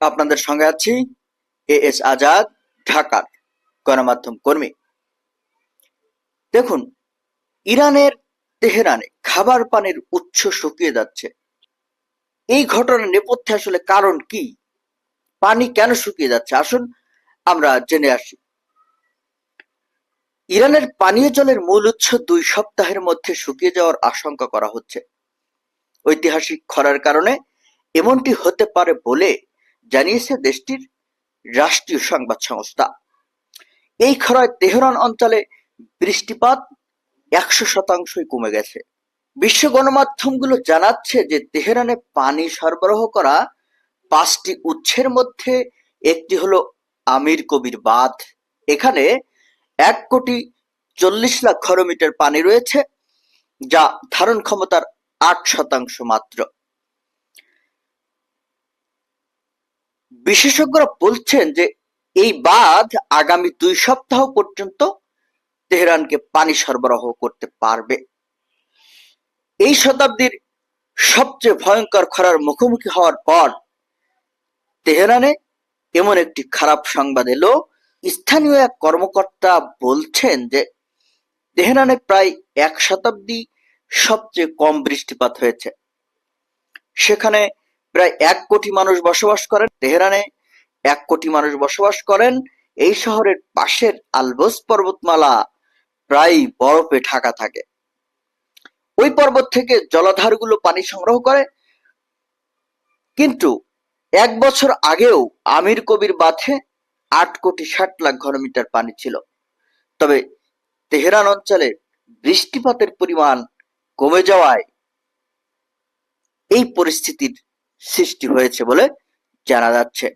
আপনাদের সঙ্গে আছি এএস আজাদ, ঢাকার গণমাধ্যম কর্মী। দেখুন, ইরানের তেহরানে খাবার পানির উৎস শুকিয়ে যাচ্ছে। এই ঘটনার নেপথ্যে আসলে কারণ কি? পানি কেন শুকিয়ে যাচ্ছে? আসুন আমরা জেনে আসি। ইরানের পানীয় জলের মূল উৎস 2 সপ্তাহের মধ্যে শুকিয়ে যাওয়ার আশঙ্কা করা হচ্ছে। ঐতিহাসিক খরার কারণে এমনটি হতে পারে বলে জানিয়েছে দেশটির রাষ্ট্রীয় সংবাদ সংস্থা। এই খরায় তেহরান অঞ্চলে বৃষ্টিপাত 100% কমে গেছে। বিশ্ব গণমাধ্যমগুলো জানাচ্ছে যে তেহরানে পানি সরবরাহ করা 5টি উৎসের মধ্যে একটি হলো আমির কবির বাঁধ। এখানে 1,40,00,000 ঘনমিটার পানি রয়েছে, যা ধারণ ক্ষমতার 8% মাত্র। বিশেষজ্ঞরা বলছেন যে এই বাঁধ আগামী 2 সপ্তাহ পর্যন্ত তেহরানকে পানি সরবরাহ করতে পারবে। এই শতাব্দীর সবচেয়ে ভয়ঙ্কর খরার মুখোমুখি হওয়ার পর তেহরানে এমন একটি খারাপ সংবাদ এলো। স্থানীয় এক কর্মকর্তা বলছেন যে তেহরানে প্রায় 1 শতাব্দী সবচেয়ে কম বৃষ্টিপাত হয়েছে। সেখানে প্রায় 1 কোটি মানুষ বসবাস করেন। তেহরানে 1 কোটি মানুষ বসবাস করেন। এই শহরের পাশের আলবস পর্বতমালা প্রায় বরফে ঢাকা থাকে। ওই পর্বত থেকে জলাধারগুলো পানি সংগ্রহ করে। কিন্তু 1 বছর আগেও আমির কবির বাঁধে 8,60,00,000 ঘনমিটার পানি ছিল। তবে তেহরান অঞ্চলে বৃষ্টিপাতের পরিমাণ কমে যাওয়ায় এই পরিস্থিতির সৃষ্টি হয়েছে বলে জানা যাচ্ছে।